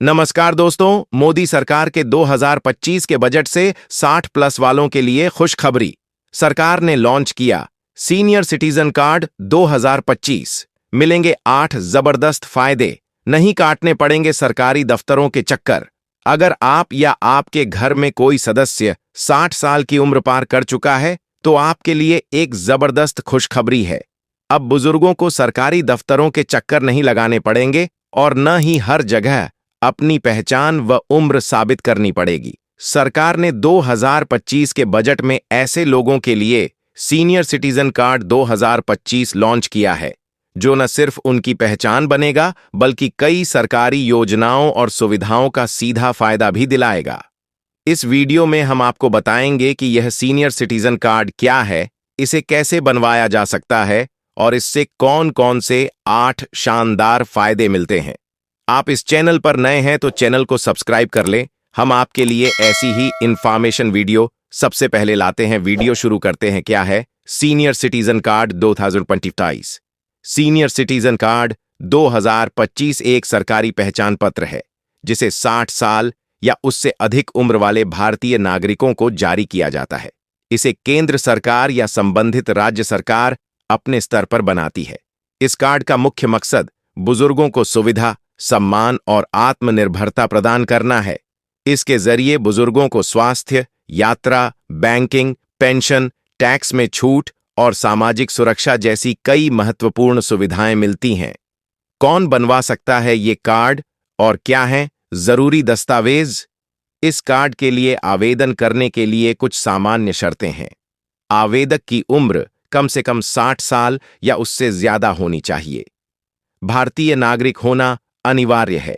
नमस्कार दोस्तों, मोदी सरकार के 2025 के बजट से 60 प्लस वालों के लिए खुशखबरी। सरकार ने लॉन्च किया सीनियर सिटीजन कार्ड 2025। मिलेंगे 8 जबरदस्त फायदे। नहीं काटने पड़ेंगे सरकारी दफ्तरों के चक्कर। अगर आप या आपके घर में कोई सदस्य 60 साल की उम्र पार कर चुका है तो आपके लिए एक जबरदस्त खुशखबरी है। अब बुजुर्गों को सरकारी दफ्तरों के चक्कर नहीं लगाने पड़ेंगे और न ही हर जगह अपनी पहचान व उम्र साबित करनी पड़ेगी। सरकार ने 2025 के बजट में ऐसे लोगों के लिए सीनियर सिटीजन कार्ड 2025 लॉन्च किया है, जो न सिर्फ उनकी पहचान बनेगा बल्कि कई सरकारी योजनाओं और सुविधाओं का सीधा फायदा भी दिलाएगा। इस वीडियो में हम आपको बताएंगे कि यह सीनियर सिटीजन कार्ड क्या है, इसे कैसे बनवाया जा सकता है और इससे कौन कौन से 8 शानदार फायदे मिलते हैं। आप इस चैनल पर नए हैं तो चैनल को सब्सक्राइब कर लें। हम आपके लिए ऐसी ही इंफॉर्मेशन वीडियो सबसे पहले लाते हैं। वीडियो शुरू करते हैं। क्या है senior citizen card 2025? Senior citizen card 2025 एक सरकारी पहचान पत्र है जिसे 60 साल या उससे अधिक उम्र वाले भारतीय नागरिकों को जारी किया जाता है। इसे केंद्र सरकार या संबंधित राज्य सरकार अपने स्तर पर बनाती है। इस कार्ड का मुख्य मकसद बुजुर्गों को सुविधा, सम्मान और आत्मनिर्भरता प्रदान करना है। इसके जरिए बुजुर्गों को स्वास्थ्य, यात्रा, बैंकिंग, पेंशन, टैक्स में छूट और सामाजिक सुरक्षा जैसी कई महत्वपूर्ण सुविधाएं मिलती हैं। कौन बनवा सकता है ये कार्ड और क्या हैं जरूरी दस्तावेज? इस कार्ड के लिए आवेदन करने के लिए कुछ सामान्य शर्तें हैं। आवेदक की उम्र कम से कम 60 साल या उससे ज्यादा होनी चाहिए। भारतीय नागरिक होना अनिवार्य है।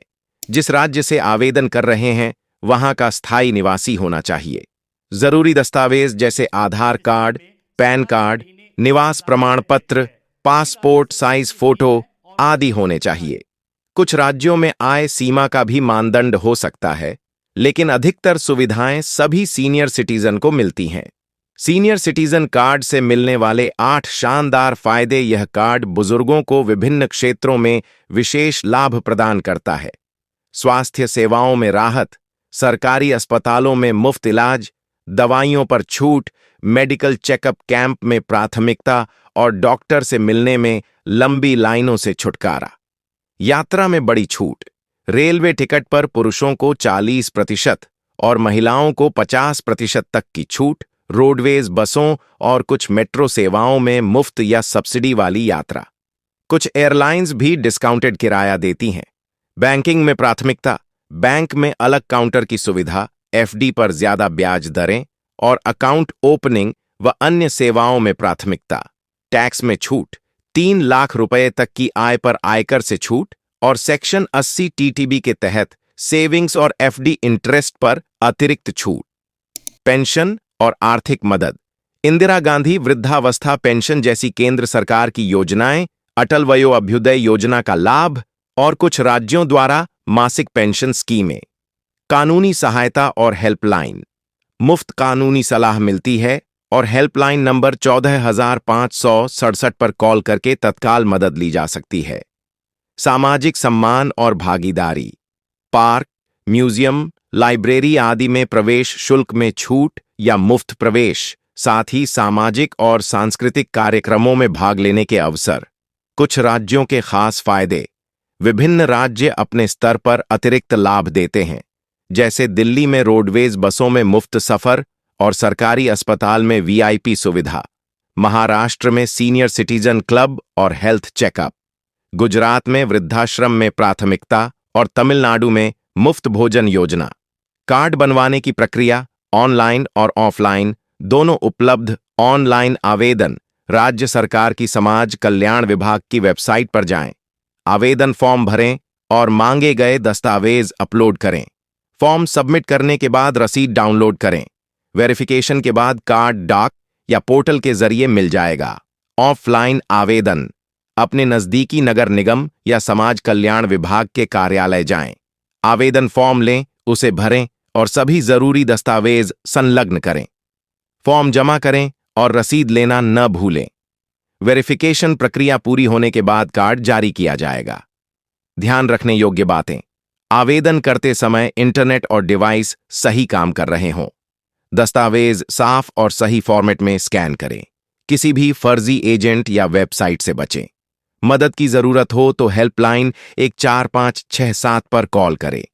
जिस राज्य से आवेदन कर रहे हैं वहां का स्थायी निवासी होना चाहिए। जरूरी दस्तावेज जैसे आधार कार्ड, पैन कार्ड, निवास प्रमाण पत्र, पासपोर्ट साइज फोटो आदि होने चाहिए। कुछ राज्यों में आय सीमा का भी मानदंड हो सकता है, लेकिन अधिकतर सुविधाएं सभी सीनियर सिटीजन को मिलती हैं। सीनियर सिटीजन कार्ड से मिलने वाले 8 शानदार फायदे। यह कार्ड बुजुर्गों को विभिन्न क्षेत्रों में विशेष लाभ प्रदान करता है। स्वास्थ्य सेवाओं में राहत, सरकारी अस्पतालों में मुफ्त इलाज, दवाइयों पर छूट, मेडिकल चेकअप कैंप में प्राथमिकता और डॉक्टर से मिलने में लंबी लाइनों से छुटकारा। यात्रा में बड़ी छूट, रेलवे टिकट पर पुरुषों को 40% और महिलाओं को 50% तक की छूट। रोडवेज, बसों और कुछ मेट्रो सेवाओं में मुफ्त या सब्सिडी वाली यात्रा। कुछ एयरलाइंस भी डिस्काउंटेड किराया देती हैं। बैंकिंग में प्राथमिकता, बैंक में अलग काउंटर की सुविधा, एफडी पर ज्यादा ब्याज दरें और अकाउंट ओपनिंग व अन्य सेवाओं में प्राथमिकता। टैक्स में छूट, 3 लाख रुपए तक की आय पर आयकर से छूट और सेक्शन 80 टीटीबी के तहत सेविंग्स और एफडी इंटरेस्ट पर अतिरिक्त छूट। पेंशन और आर्थिक मदद, इंदिरा गांधी वृद्धावस्था पेंशन जैसी केंद्र सरकार की योजनाएं, अटल वयो अभ्युदय योजना का लाभ और कुछ राज्यों द्वारा मासिक पेंशन स्कीमें। कानूनी सहायता और हेल्पलाइन, मुफ्त कानूनी सलाह मिलती है और हेल्पलाइन नंबर 14,567 पर कॉल करके तत्काल मदद ली जा सकती है। सामाजिक सम्मान और भागीदारी, पार्क, म्यूजियम, लाइब्रेरी आदि में प्रवेश शुल्क में छूट या मुफ्त प्रवेश, साथ ही सामाजिक और सांस्कृतिक कार्यक्रमों में भाग लेने के अवसर। कुछ राज्यों के खास फायदे, विभिन्न राज्य अपने स्तर पर अतिरिक्त लाभ देते हैं, जैसे दिल्ली में रोडवेज बसों में मुफ्त सफर और सरकारी अस्पताल में वीआईपी सुविधा, महाराष्ट्र में सीनियर सिटीजन क्लब और हेल्थ चेकअप, गुजरात में वृद्धाश्रम में प्राथमिकता और तमिलनाडु में मुफ्त भोजन योजना। कार्ड बनवाने की प्रक्रिया ऑनलाइन और ऑफलाइन दोनों उपलब्ध। ऑनलाइन आवेदन, राज्य सरकार की समाज कल्याण विभाग की वेबसाइट पर जाएं, आवेदन फॉर्म भरें और मांगे गए दस्तावेज अपलोड करें। फॉर्म सबमिट करने के बाद रसीद डाउनलोड करें। वेरिफिकेशन के बाद कार्ड डाक या पोर्टल के जरिए मिल जाएगा। ऑफलाइन आवेदन, अपने नजदीकी नगर निगम या समाज कल्याण विभाग के कार्यालय जाएं, आवेदन फॉर्म लें, उसे भरें और सभी जरूरी दस्तावेज संलग्न करें। फॉर्म जमा करें और रसीद लेना न भूलें। वेरिफिकेशन प्रक्रिया पूरी होने के बाद कार्ड जारी किया जाएगा। ध्यान रखने योग्य बातें, आवेदन करते समय इंटरनेट और डिवाइस सही काम कर रहे हों। दस्तावेज साफ और सही फॉर्मेट में स्कैन करें। किसी भी फर्जी एजेंट या वेबसाइट से बचें। मदद की जरूरत हो तो हेल्पलाइन 14567 पर कॉल करें।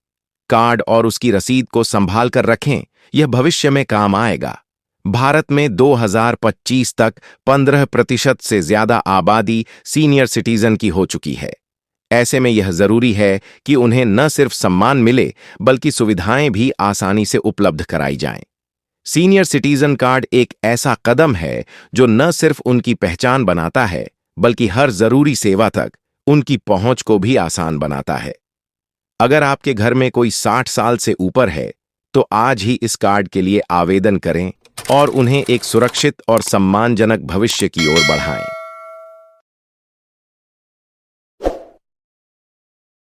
कार्ड और उसकी रसीद को संभाल कर रखें, यह भविष्य में काम आएगा। भारत में 2025 तक 15% से ज्यादा आबादी सीनियर सिटीजन की हो चुकी है। ऐसे में यह जरूरी है कि उन्हें न सिर्फ सम्मान मिले बल्कि सुविधाएं भी आसानी से उपलब्ध कराई जाएं। सीनियर सिटीजन कार्ड एक ऐसा कदम है जो न सिर्फ उनकी पहचान बनाता है बल्कि हर जरूरी सेवा तक उनकी पहुंच को भी आसान बनाता है। अगर आपके घर में कोई 60 साल से ऊपर है तो आज ही इस कार्ड के लिए आवेदन करें और उन्हें एक सुरक्षित और सम्मानजनक भविष्य की ओर बढ़ाएं।